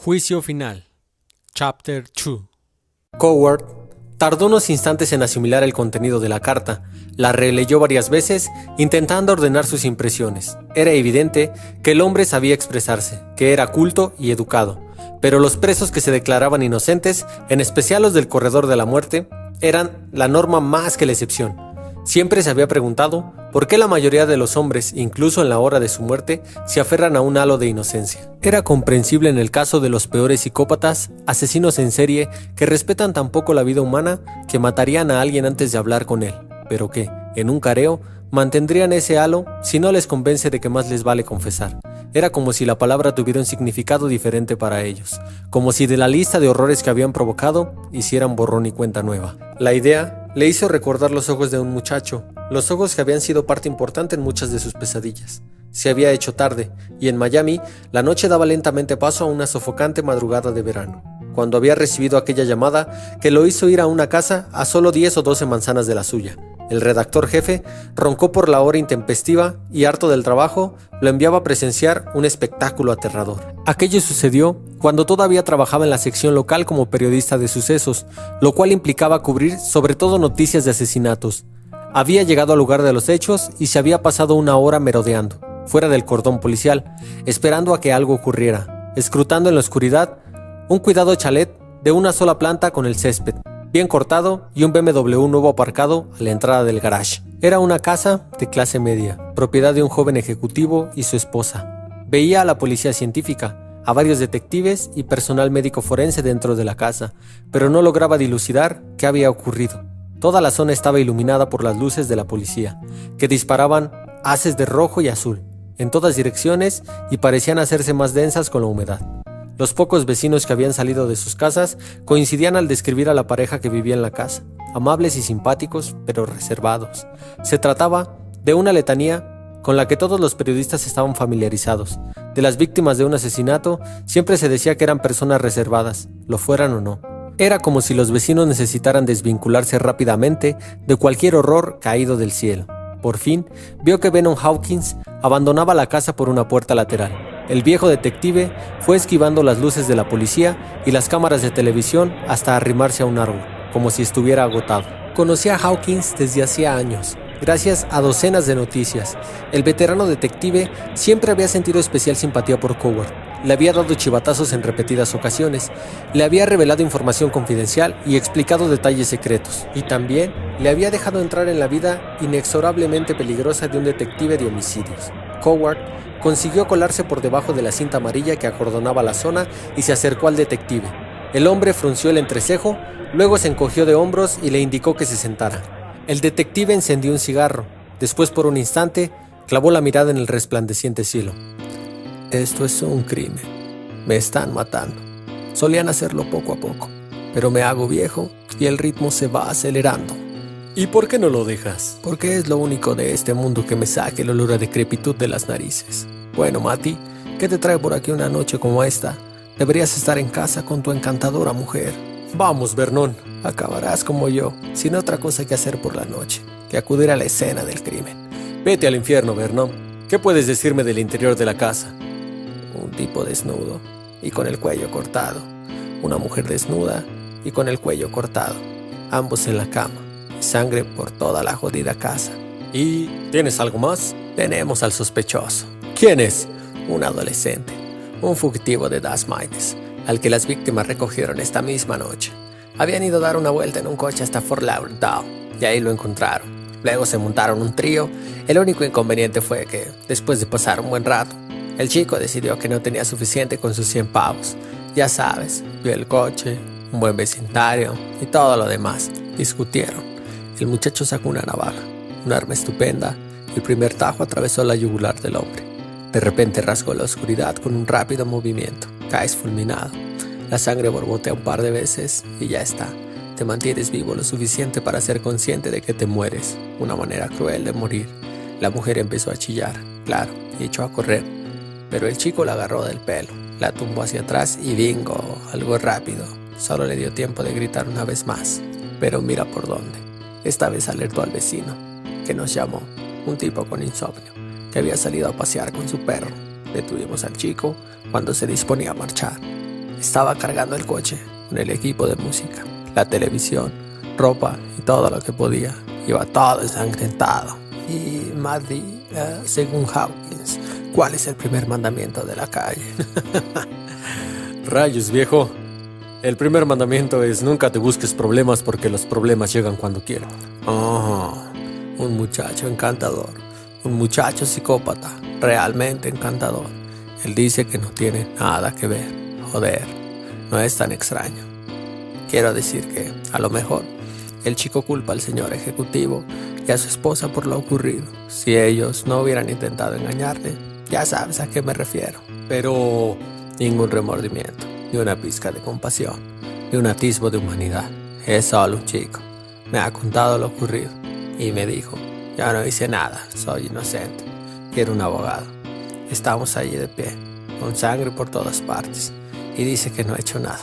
Juicio final. Chapter 2. Coward tardó unos instantes en asimilar el contenido de la carta. La releyó varias veces, intentando ordenar sus impresiones. Era evidente que el hombre sabía expresarse, que era culto y educado. Pero los presos que se declaraban inocentes, en especial los del corredor de la muerte, eran la norma más que la excepción. Siempre se había preguntado por qué la mayoría de los hombres, incluso en la hora de su muerte, se aferran a un halo de inocencia. Era comprensible en el caso de los peores psicópatas, asesinos en serie, que respetan tan poco la vida humana que matarían a alguien antes de hablar con él, pero que, en un careo, mantendrían ese halo si no les convence de que más les vale confesar. Era como si la palabra tuviera un significado diferente para ellos, como si de la lista de horrores que habían provocado, hicieran borrón y cuenta nueva. La idea le hizo recordar los ojos de un muchacho, los ojos que habían sido parte importante en muchas de sus pesadillas. Se había hecho tarde, y en Miami, la noche daba lentamente paso a una sofocante madrugada de verano, cuando había recibido aquella llamada que lo hizo ir a una casa a solo 10 o 12 manzanas de la suya. El redactor jefe roncó por la hora intempestiva y, harto del trabajo, lo enviaba a presenciar un espectáculo aterrador. Aquello sucedió cuando todavía trabajaba en la sección local como periodista de sucesos, lo cual implicaba cubrir sobre todo noticias de asesinatos. Había llegado al lugar de los hechos y se había pasado una hora merodeando, fuera del cordón policial, esperando a que algo ocurriera, escrutando en la oscuridad un cuidado chalet de una sola planta con el césped bien cortado y un BMW nuevo aparcado a la entrada del garage. Era una casa de clase media, propiedad de un joven ejecutivo y su esposa. Veía a la policía científica, a varios detectives y personal médico forense dentro de la casa, pero no lograba dilucidar qué había ocurrido. Toda la zona estaba iluminada por las luces de la policía, que disparaban haces de rojo y azul, en todas direcciones y parecían hacerse más densas con la humedad. Los pocos vecinos que habían salido de sus casas coincidían al describir a la pareja que vivía en la casa, amables y simpáticos, pero reservados. Se trataba de una letanía con la que todos los periodistas estaban familiarizados. De las víctimas de un asesinato, siempre se decía que eran personas reservadas, lo fueran o no. Era como si los vecinos necesitaran desvincularse rápidamente de cualquier horror caído del cielo. Por fin, vio que Vernon Hawkins abandonaba la casa por una puerta lateral. El viejo detective fue esquivando las luces de la policía y las cámaras de televisión hasta arrimarse a un árbol, como si estuviera agotado. Conocía a Hawkins desde hacía años, gracias a docenas de noticias. El veterano detective siempre había sentido especial simpatía por Coward. Le había dado chivatazos en repetidas ocasiones, le había revelado información confidencial y explicado detalles secretos, y también le había dejado entrar en la vida inexorablemente peligrosa de un detective de homicidios. Coward consiguió colarse por debajo de la cinta amarilla que acordonaba la zona y se acercó al detective. El hombre frunció el entrecejo, luego se encogió de hombros y le indicó que se sentara. El detective encendió un cigarro. Después, por un instante, clavó la mirada en el resplandeciente cielo. Esto es un crimen. Me están matando. Solían hacerlo poco a poco, pero me hago viejo y el ritmo se va acelerando. ¿Y por qué no lo dejas? Porque es lo único de este mundo que me saque el olor a decrepitud de las narices. Bueno, Matty, ¿qué te trae por aquí una noche como esta? Deberías estar en casa con tu encantadora mujer. Vamos, Vernon. Acabarás como yo, sin otra cosa que hacer por la noche, que acudir a la escena del crimen. Vete al infierno, Vernon. ¿Qué puedes decirme del interior de la casa? Un tipo desnudo y con el cuello cortado. Una mujer desnuda y con el cuello cortado. Ambos en la cama. Sangre por toda la jodida casa. ¿Y tienes algo más? Tenemos al sospechoso. ¿Quién es? Un adolescente, un fugitivo de Das Mites, al que las víctimas recogieron esta misma noche. Habían ido a dar una vuelta en un coche hasta Fort Lauderdale y ahí lo encontraron. Luego se montaron un trío. El único inconveniente fue que, después de pasar un buen rato, el chico decidió que no tenía suficiente con sus 100 pavos. Ya sabes, vio el coche, un buen vecindario y todo lo demás. Discutieron. El muchacho sacó una navaja, un arma estupenda. El primer tajo atravesó la yugular del hombre. De repente rasgó la oscuridad con un rápido movimiento. Caes fulminado. La sangre borbotea un par de veces y ya está. Te mantienes vivo lo suficiente para ser consciente de que te mueres. Una manera cruel de morir. La mujer empezó a chillar, claro, y echó a correr. Pero el chico la agarró del pelo, la tumbó hacia atrás y bingo, algo rápido. Solo le dio tiempo de gritar una vez más. Pero mira por dónde. Esta vez alertó al vecino, que nos llamó, un tipo con insomnio, que había salido a pasear con su perro. Detuvimos al chico cuando se disponía a marchar. Estaba cargando el coche con el equipo de música, la televisión, ropa y todo lo que podía. Iba todo ensangrentado. Y Maddie, según Hawkins, ¿cuál es el primer mandamiento de la calle? Rayos, viejo. El primer mandamiento es nunca te busques problemas porque los problemas llegan cuando quieran. Oh, un muchacho encantador, un muchacho psicópata, realmente encantador. Él dice que no tiene nada que ver. Joder, no es tan extraño. Quiero decir que, a lo mejor, el chico culpa al señor ejecutivo y a su esposa por lo ocurrido. Si ellos no hubieran intentado engañarte, ya sabes a qué me refiero. Pero ningún remordimiento, ni una pizca de compasión, ni un atisbo de humanidad. Es solo un chico. Me ha contado lo ocurrido y me dijo, ya no hice nada, soy inocente. Quiero un abogado. Estamos allí de pie, con sangre por todas partes, y dice que no ha hecho nada.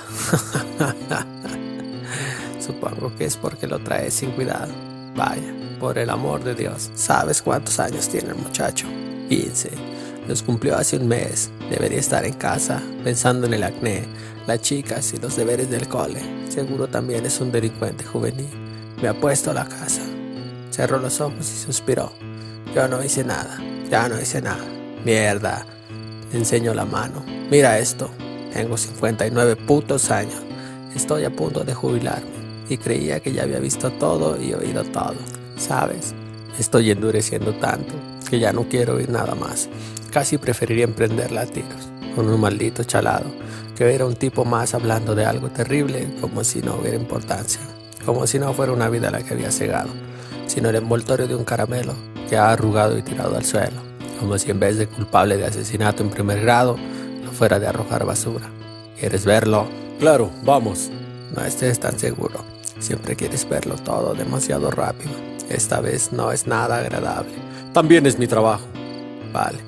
Supongo que es porque lo trae sin cuidado. Vaya, por el amor de Dios. ¿Sabes cuántos años tiene el muchacho? 15. Los cumplió hace un mes. Debería estar en casa, pensando en el acné, las chicas y los deberes del cole. Seguro también es un delincuente juvenil. Me ha puesto a la casa. Cerró los ojos y suspiró. Yo no hice nada. Ya no hice nada. Mierda. Le enseño la mano. Mira esto. Tengo 59 putos años. Estoy a punto de jubilarme. Y creía que ya había visto todo y oído todo. ¿Sabes? Estoy endureciendo tanto que ya no quiero oír nada más. Casi preferiría emprenderla a tiros con un maldito chalado que ver a un tipo más hablando de algo terrible como si no hubiera importancia. Como si no fuera una vida la que había cegado, sino el envoltorio de un caramelo que ha arrugado y tirado al suelo. Como si en vez de culpable de asesinato en primer grado, lo fuera de arrojar basura. ¿Quieres verlo? Claro, vamos. No estés tan seguro. Siempre quieres verlo todo demasiado rápido. Esta vez no es nada agradable. También es mi trabajo. Vale,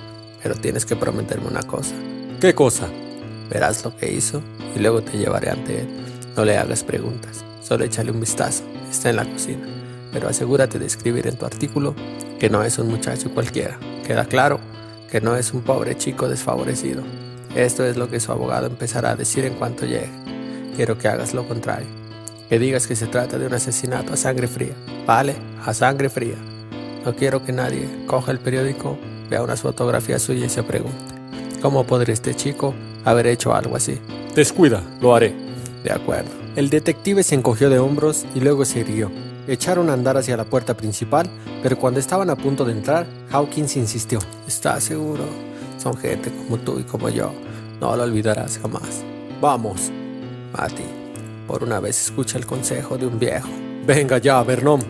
pero tienes que prometerme una cosa. ¿Qué cosa? Verás lo que hizo y luego te llevaré ante él. No le hagas preguntas, solo échale un vistazo. Está en la cocina. Pero asegúrate de escribir en tu artículo que no es un muchacho cualquiera. ¿Queda claro? Que no es un pobre chico desfavorecido. Esto es lo que su abogado empezará a decir en cuanto llegue. Quiero que hagas lo contrario. Que digas que se trata de un asesinato a sangre fría. ¿Vale? A sangre fría. No quiero que nadie coja el periódico, vea unas fotografías suyas y se pregunte, ¿cómo podría este chico haber hecho algo así? Descuida, lo haré. De acuerdo. El detective se encogió de hombros y luego se irguió. Echaron a andar hacia la puerta principal, pero cuando estaban a punto de entrar, Hawkins insistió. ¿Estás seguro? Son gente como tú y como yo. No lo olvidarás jamás. Vamos. Mati, por una vez escucha el consejo de un viejo. Venga ya, Vernon.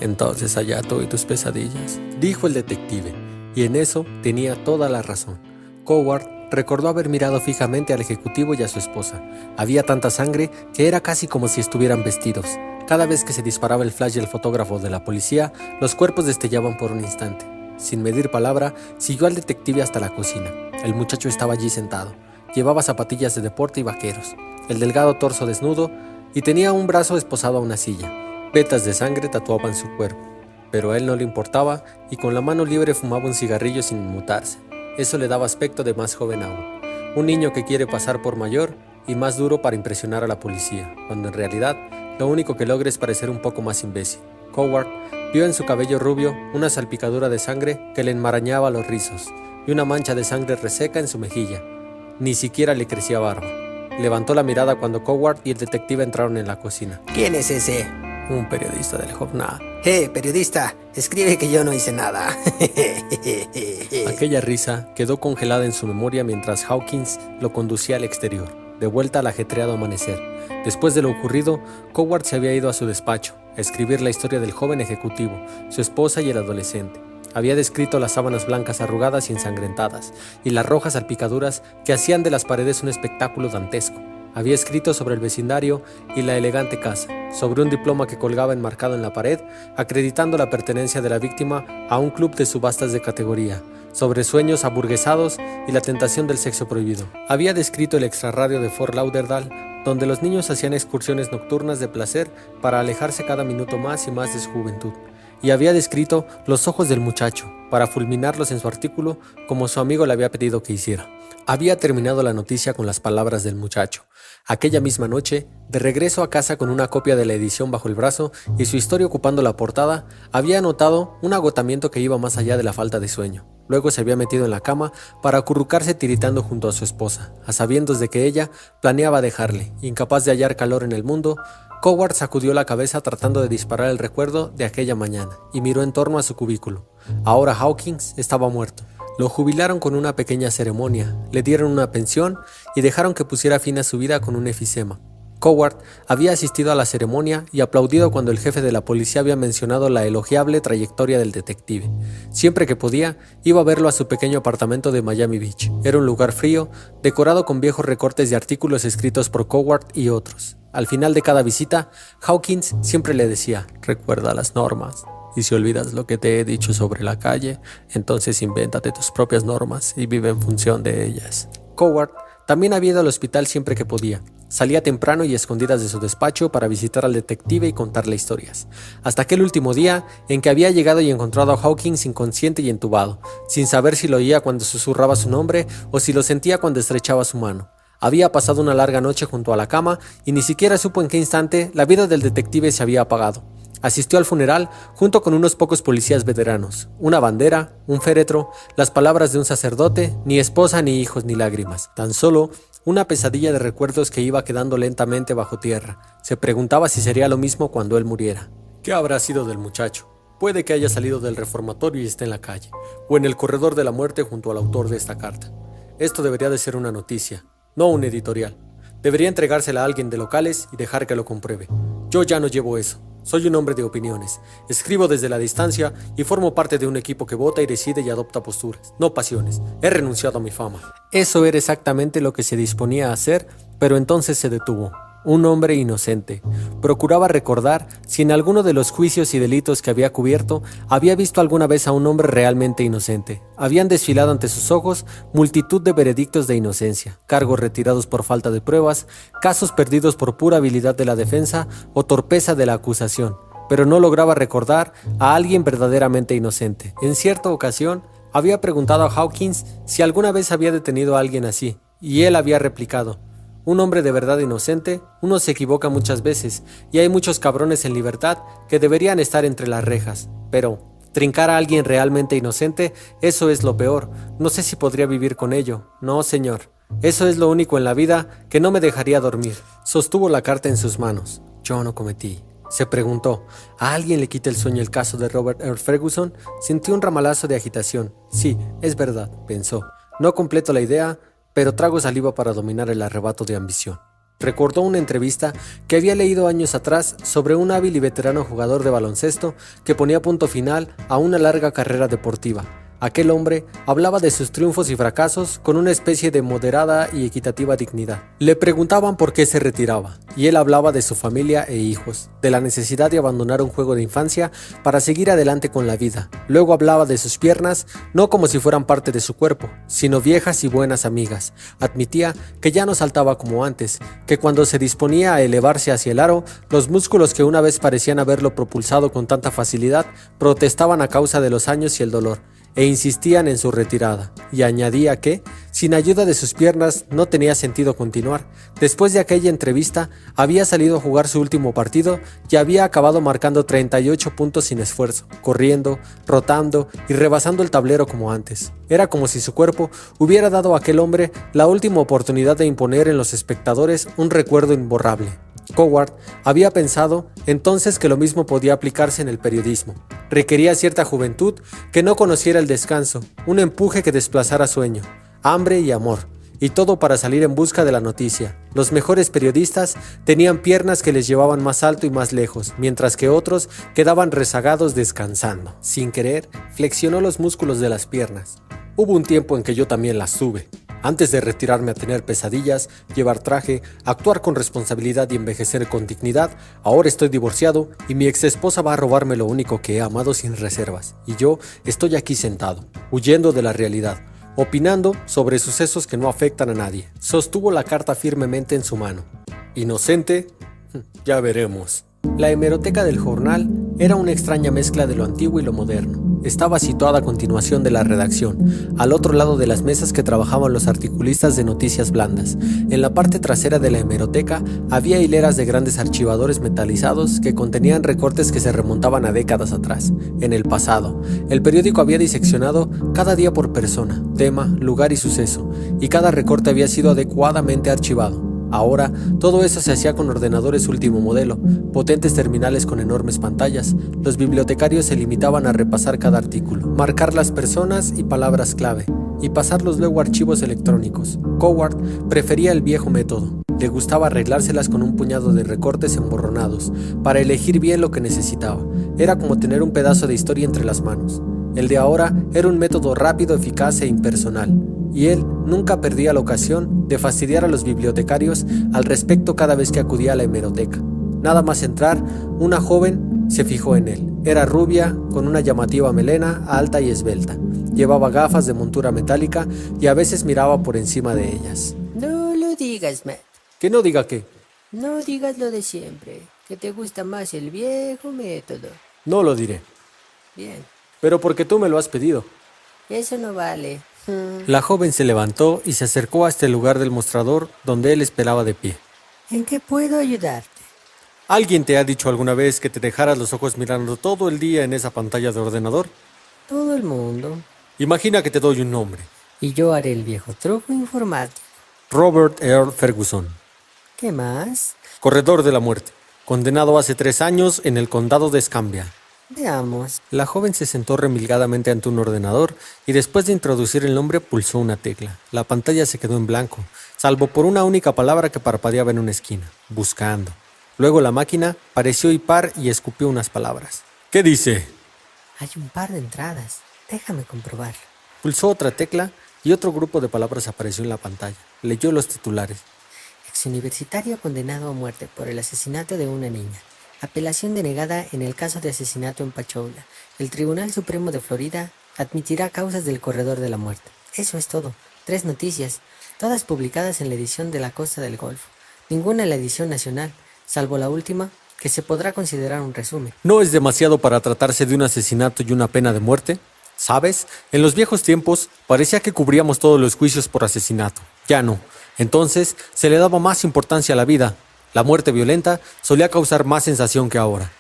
Entonces allá tú y tus pesadillas, dijo el detective, y en eso tenía toda la razón. Coward recordó haber mirado fijamente al ejecutivo y a su esposa. Había tanta sangre que era casi como si estuvieran vestidos. Cada vez que se disparaba el flash del fotógrafo de la policía, los cuerpos destellaban por un instante. Sin medir palabra, siguió al detective hasta la cocina. El muchacho estaba allí sentado. Llevaba zapatillas de deporte y vaqueros, el delgado torso desnudo, y tenía un brazo esposado a una silla. Vetas de sangre tatuaban su cuerpo, pero a él no le importaba y con la mano libre fumaba un cigarrillo sin inmutarse. Eso le daba aspecto de más joven aún. Un niño que quiere pasar por mayor y más duro para impresionar a la policía, cuando en realidad lo único que logra es parecer un poco más imbécil. Coward vio en su cabello rubio una salpicadura de sangre que le enmarañaba los rizos y una mancha de sangre reseca en su mejilla. Ni siquiera le crecía barba. Levantó la mirada cuando Coward y el detective entraron en la cocina. ¿Quién es ese? Un periodista del jornal. Periodista, escribe que yo no hice nada. Aquella risa quedó congelada en su memoria mientras Hawkins lo conducía al exterior, de vuelta al ajetreado amanecer. Después de lo ocurrido, Coward se había ido a su despacho, a escribir la historia del joven ejecutivo, su esposa y el adolescente. Había descrito las sábanas blancas arrugadas y ensangrentadas, y las rojas salpicaduras que hacían de las paredes un espectáculo dantesco. Había escrito sobre el vecindario y la elegante casa, sobre un diploma que colgaba enmarcado en la pared, acreditando la pertenencia de la víctima a un club de subastas de categoría, sobre sueños aburguesados y la tentación del sexo prohibido. Había descrito el extrarradio de Fort Lauderdale, donde los niños hacían excursiones nocturnas de placer para alejarse cada minuto más y más de su juventud. y había descrito los ojos del muchacho para fulminarlos en su artículo como su amigo le había pedido que hiciera. Había terminado la noticia con las palabras del muchacho. Aquella misma noche, de regreso a casa con una copia de la edición bajo el brazo y su historia ocupando la portada, había notado un agotamiento que iba más allá de la falta de sueño. Luego se había metido en la cama para acurrucarse tiritando junto a su esposa, a sabiendas de que ella planeaba dejarle. Incapaz de hallar calor en el mundo, Coward sacudió la cabeza tratando de disparar el recuerdo de aquella mañana y miró en torno a su cubículo. Ahora Hawkins estaba muerto. Lo jubilaron con una pequeña ceremonia, le dieron una pensión y dejaron que pusiera fin a su vida con un efisema. Coward había asistido a la ceremonia y aplaudido cuando el jefe de la policía había mencionado la elogiable trayectoria del detective. Siempre que podía, iba a verlo a su pequeño apartamento de Miami Beach. Era un lugar frío, decorado con viejos recortes de artículos escritos por Coward y otros. Al final de cada visita, Hawkins siempre le decía: "Recuerda las normas. Y si olvidas lo que te he dicho sobre la calle, entonces invéntate tus propias normas y vive en función de ellas". Coward también había ido al hospital siempre que podía. Salía temprano y a escondidas de su despacho para visitar al detective y contarle historias. Hasta aquel último día en que había llegado y encontrado a Hawkins inconsciente y entubado, sin saber si lo oía cuando susurraba su nombre o si lo sentía cuando estrechaba su mano. Había pasado una larga noche junto a la cama y ni siquiera supo en qué instante la vida del detective se había apagado. Asistió al funeral junto con unos pocos policías veteranos, una bandera, un féretro, las palabras de un sacerdote, ni esposa, ni hijos, ni lágrimas. Tan solo una pesadilla de recuerdos que iba quedando lentamente bajo tierra. Se preguntaba si sería lo mismo cuando él muriera. ¿Qué habrá sido del muchacho? Puede que haya salido del reformatorio y esté en la calle, o en el corredor de la muerte junto al autor de esta carta. Esto debería de ser una noticia, no un editorial. Debería entregársela a alguien de locales y dejar que lo compruebe. Yo ya no llevo eso. Soy un hombre de opiniones. Escribo desde la distancia y formo parte de un equipo que vota y decide y adopta posturas, no pasiones. He renunciado a mi fama. Eso era exactamente lo que se disponía a hacer, pero entonces se detuvo. Un hombre inocente. Procuraba recordar si en alguno de los juicios y delitos que había cubierto había visto alguna vez a un hombre realmente inocente. Habían desfilado ante sus ojos multitud de veredictos de inocencia, cargos retirados por falta de pruebas, casos perdidos por pura habilidad de la defensa o torpeza de la acusación, pero no lograba recordar a alguien verdaderamente inocente. En cierta ocasión, había preguntado a Hawkins si alguna vez había detenido a alguien así, y él había replicado: "Un hombre de verdad inocente, uno se equivoca muchas veces, y hay muchos cabrones en libertad que deberían estar entre las rejas, pero trincar a alguien realmente inocente, eso es lo peor. No sé si podría vivir con ello. No, señor. Eso es lo único en la vida que no me dejaría dormir". Sostuvo la carta en sus manos. Yo no cometí. Se preguntó, ¿a alguien le quita el sueño el caso de Robert Earl Ferguson? Sintió un ramalazo de agitación. Sí, es verdad, pensó. No completo la idea, pero trago saliva para dominar el arrebato de ambición. Recordó una entrevista que había leído años atrás sobre un hábil y veterano jugador de baloncesto que ponía punto final a una larga carrera deportiva. Aquel hombre hablaba de sus triunfos y fracasos con una especie de moderada y equitativa dignidad. Le preguntaban por qué se retiraba, y él hablaba de su familia e hijos, de la necesidad de abandonar un juego de infancia para seguir adelante con la vida. Luego hablaba de sus piernas, no como si fueran parte de su cuerpo, sino viejas y buenas amigas. Admitía que ya no saltaba como antes, que cuando se disponía a elevarse hacia el aro, los músculos que una vez parecían haberlo propulsado con tanta facilidad, protestaban a causa de los años y el dolor, e insistían en su retirada, y añadía que, sin ayuda de sus piernas, no tenía sentido continuar. Después de aquella entrevista, había salido a jugar su último partido y había acabado marcando 38 puntos sin esfuerzo, corriendo, rotando y rebasando el tablero como antes. Era como si su cuerpo hubiera dado a aquel hombre la última oportunidad de imponer en los espectadores un recuerdo imborrable. Coward había pensado entonces que lo mismo podía aplicarse en el periodismo. Requería cierta juventud que no conociera el descanso, un empuje que desplazara sueño, hambre y amor, y todo para salir en busca de la noticia. Los mejores periodistas tenían piernas que les llevaban más alto y más lejos, mientras que otros quedaban rezagados descansando. Sin querer, flexionó los músculos de las piernas. Hubo un tiempo en que yo también las tuve. Antes de retirarme a tener pesadillas, llevar traje, actuar con responsabilidad y envejecer con dignidad, ahora estoy divorciado y mi exesposa va a robarme lo único que he amado sin reservas. Y yo estoy aquí sentado, huyendo de la realidad, opinando sobre sucesos que no afectan a nadie. Sostuvo la carta firmemente en su mano. ¿Inocente? Ya veremos. La hemeroteca del jornal era una extraña mezcla de lo antiguo y lo moderno. Estaba situada a continuación de la redacción, al otro lado de las mesas que trabajaban los articulistas de noticias blandas. En la parte trasera de la hemeroteca había hileras de grandes archivadores metalizados que contenían recortes que se remontaban a décadas atrás, en el pasado. El periódico había diseccionado cada día por persona, tema, lugar y suceso, y cada recorte había sido adecuadamente archivado. Ahora, todo eso se hacía con ordenadores último modelo, potentes terminales con enormes pantallas. Los bibliotecarios se limitaban a repasar cada artículo, marcar las personas y palabras clave, y pasarlos luego a archivos electrónicos. Coward prefería el viejo método. Le gustaba arreglárselas con un puñado de recortes emborronados, para elegir bien lo que necesitaba. Era como tener un pedazo de historia entre las manos. El de ahora era un método rápido, eficaz e impersonal, y él nunca perdía la ocasión de fastidiar a los bibliotecarios al respecto cada vez que acudía a la hemeroteca. Nada más entrar, una joven se fijó en él. Era rubia, con una llamativa melena, alta y esbelta. Llevaba gafas de montura metálica y a veces miraba por encima de ellas. No lo digas, Matt. ¿Que no diga qué? No digas lo de siempre, que te gusta más el viejo método. No lo diré, Bien, pero porque tú me lo has pedido. eso no vale. La joven se levantó y se acercó hasta el lugar del mostrador donde él esperaba de pie. ¿En qué puedo ayudarte? ¿Alguien te ha dicho alguna vez que te dejaras los ojos mirando todo el día en esa pantalla de ordenador? Todo el mundo. Imagina que te doy un nombre. Y yo haré el viejo truco informático. Robert Earl Ferguson, ¿Qué más? corredor de la muerte, condenado hace 3 años en el condado de Escambia. Veamos. La joven se sentó remilgadamente ante un ordenador y después de introducir el nombre pulsó una tecla. La pantalla se quedó en blanco, salvo por una única palabra que parpadeaba en una esquina, buscando. Luego la máquina pareció hipar y escupió unas palabras. ¿Qué dice? Hay un par de entradas. Déjame comprobar. Pulsó otra tecla y otro grupo de palabras apareció en la pantalla. Leyó los titulares. Exuniversitario condenado a muerte por el asesinato de una niña. Apelación denegada en el caso de asesinato en Pachoula. El Tribunal Supremo de Florida admitirá causas del corredor de la muerte. Eso es todo. 3 noticias, todas publicadas en la edición de la Costa del Golfo. Ninguna en la edición nacional, salvo la última, que se podrá considerar un resumen. ¿No es demasiado para tratarse de un asesinato y una pena de muerte? ¿Sabes? En los viejos tiempos parecía que cubríamos todos los juicios por asesinato. Ya no. Entonces se le daba más importancia a la vida. La muerte violenta solía causar más sensación que ahora.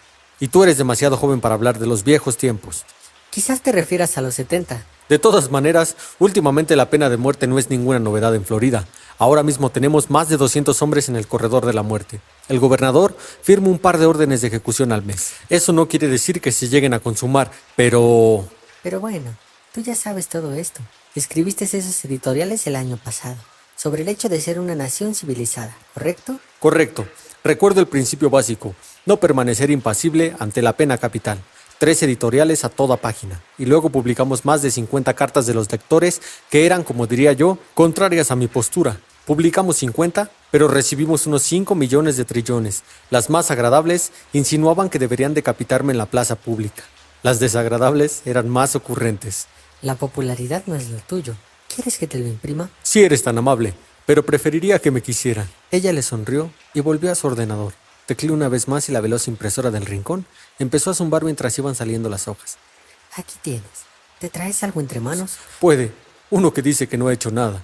Y tú eres demasiado joven para hablar de los viejos tiempos. Quizás te refieras a los 70. De todas maneras, últimamente la pena de muerte no es ninguna novedad en Florida. Ahora mismo tenemos más de 200 hombres en el corredor de la muerte. El gobernador firma un par de órdenes de ejecución al mes. Eso no quiere decir que se lleguen a consumar, pero... Pero bueno, tú ya sabes todo esto. Escribiste esos editoriales el año pasado, sobre el hecho de ser una nación civilizada, ¿correcto? Correcto. Recuerdo el principio básico, no permanecer impasible ante la pena capital. 3 editoriales a toda página. Y luego publicamos más de 50 cartas de los lectores que eran, como diría yo, contrarias a mi postura. Publicamos 50, pero recibimos unos 5 millones de trillones. Las más agradables insinuaban que deberían decapitarme en la plaza pública. Las desagradables eran más ocurrentes. La popularidad no es lo tuyo. ¿Quieres que te lo imprima? Si eres tan amable, pero preferiría que me quisieran. Ella le sonrió y volvió a su ordenador. Tecleó una vez más y la veloz impresora del rincón empezó a zumbar mientras iban saliendo las hojas. Aquí tienes. ¿Te traes algo entre manos? Puede, uno que dice que no ha hecho nada.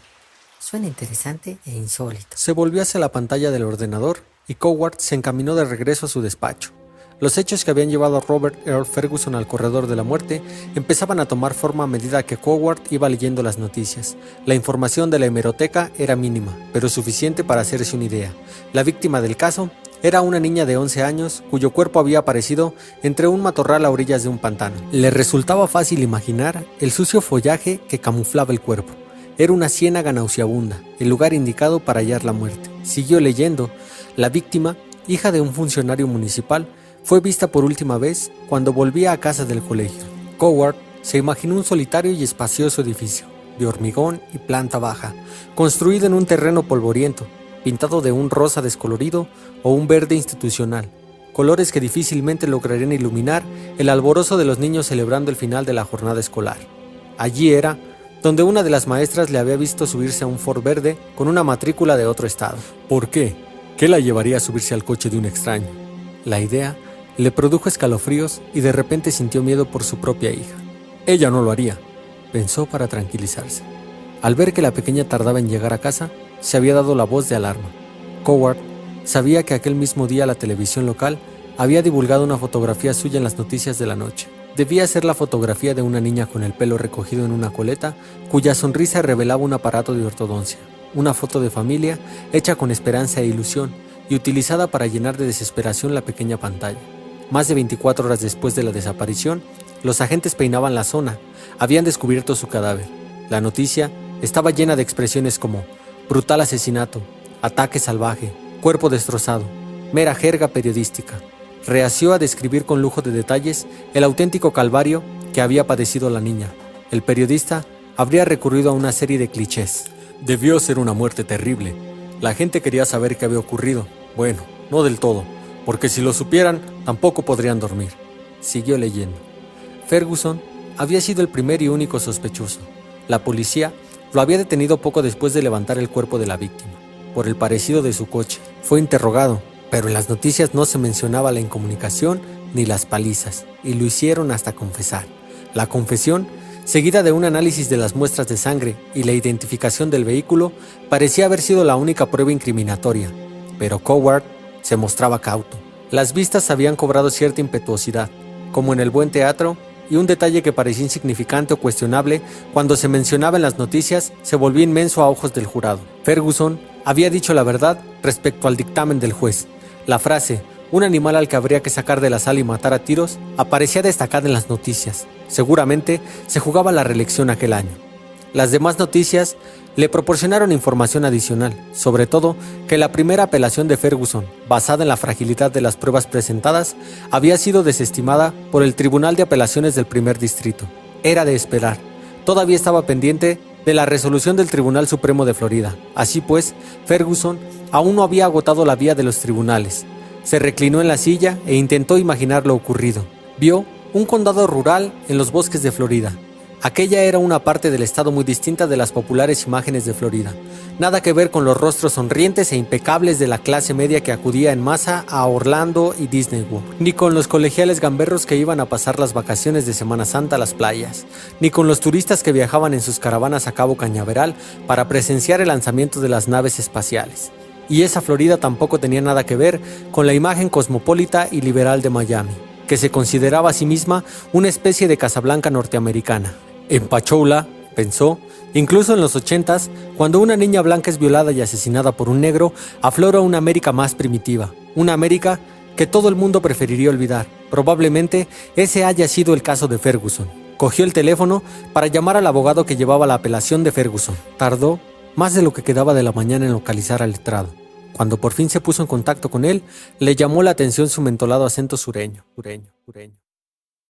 Suena interesante e insólito. Se volvió hacia la pantalla del ordenador y Coward se encaminó de regreso a su despacho. Los hechos que habían llevado a Robert Earl Ferguson al corredor de la muerte empezaban a tomar forma a medida que Coward iba leyendo las noticias. La información de la hemeroteca era mínima, pero suficiente para hacerse una idea. La víctima del caso era una niña de 11 años cuyo cuerpo había aparecido entre un matorral a orillas de un pantano. Le resultaba fácil imaginar el sucio follaje que camuflaba el cuerpo. Era una ciénaga nauseabunda, el lugar indicado para hallar la muerte. Siguió leyendo. La víctima, hija de un funcionario municipal, fue vista por última vez cuando volvía a casa del colegio. Coward se imaginó un solitario y espacioso edificio, de hormigón y planta baja, construido en un terreno polvoriento, pintado de un rosa descolorido o un verde institucional, colores que difícilmente lograrían iluminar el alborozo de los niños celebrando el final de la jornada escolar. Allí era donde una de las maestras le había visto subirse a un Ford verde con una matrícula de otro estado. ¿Por qué? ¿Qué la llevaría a subirse al coche de un extraño? La idea le produjo escalofríos y de repente sintió miedo por su propia hija. Ella no lo haría, pensó para tranquilizarse. Al ver que la pequeña tardaba en llegar a casa, se había dado la voz de alarma. Coward sabía que aquel mismo día la televisión local había divulgado una fotografía suya en las noticias de la noche. Debía ser la fotografía de una niña con el pelo recogido en una coleta, cuya sonrisa revelaba un aparato de ortodoncia. Una foto de familia hecha con esperanza e ilusión y utilizada para llenar de desesperación la pequeña pantalla. Más de 24 horas después de la desaparición, los agentes peinaban la zona. Habían descubierto su cadáver. La noticia estaba llena de expresiones como brutal asesinato, ataque salvaje, cuerpo destrozado, mera jerga periodística. Reació a describir con lujo de detalles el auténtico calvario que había padecido la niña. El periodista habría recurrido a una serie de clichés. Debió ser una muerte terrible. La gente quería saber qué había ocurrido. Bueno, no del todo, porque si lo supieran, tampoco podrían dormir. Siguió leyendo. Ferguson había sido el primer y único sospechoso. La policía lo había detenido poco después de levantar el cuerpo de la víctima, por el parecido de su coche. Fue interrogado, pero en las noticias no se mencionaba la incomunicación ni las palizas, y lo hicieron hasta confesar. La confesión, seguida de un análisis de las muestras de sangre y la identificación del vehículo, parecía haber sido la única prueba incriminatoria, pero Coward se mostraba cauto. Las vistas habían cobrado cierta impetuosidad, como en el buen teatro, y un detalle que parecía insignificante o cuestionable cuando se mencionaba en las noticias se volvió inmenso a ojos del jurado. Ferguson había dicho la verdad respecto al dictamen del juez. La frase, un animal al que habría que sacar de la sala y matar a tiros, aparecía destacada en las noticias. Seguramente se jugaba la reelección aquel año. Las demás noticias le proporcionaron información adicional, sobre todo que la primera apelación de Ferguson, basada en la fragilidad de las pruebas presentadas, había sido desestimada por el Tribunal de Apelaciones del Primer Distrito. Era de esperar. Todavía estaba pendiente de la resolución del Tribunal Supremo de Florida. Así pues, Ferguson aún no había agotado la vía de los tribunales. Se reclinó en la silla e intentó imaginar lo ocurrido. Vio un condado rural en los bosques de Florida. Aquella era una parte del estado muy distinta de las populares imágenes de Florida. Nada que ver con los rostros sonrientes e impecables de la clase media que acudía en masa a Orlando y Disney World, ni con los colegiales gamberros que iban a pasar las vacaciones de Semana Santa a las playas, ni con los turistas que viajaban en sus caravanas a Cabo Cañaveral para presenciar el lanzamiento de las naves espaciales. Y esa Florida tampoco tenía nada que ver con la imagen cosmopolita y liberal de Miami, que se consideraba a sí misma una especie de Casablanca norteamericana. En Pachoula, pensó, incluso en los 80s, cuando una niña blanca es violada y asesinada por un negro, aflora una América más primitiva, una América que todo el mundo preferiría olvidar. Probablemente ese haya sido el caso de Ferguson. Cogió el teléfono para llamar al abogado que llevaba la apelación de Ferguson. Tardó más de lo que quedaba de la mañana en localizar al letrado. Cuando por fin se puso en contacto con él, le llamó la atención su mentolado acento sureño.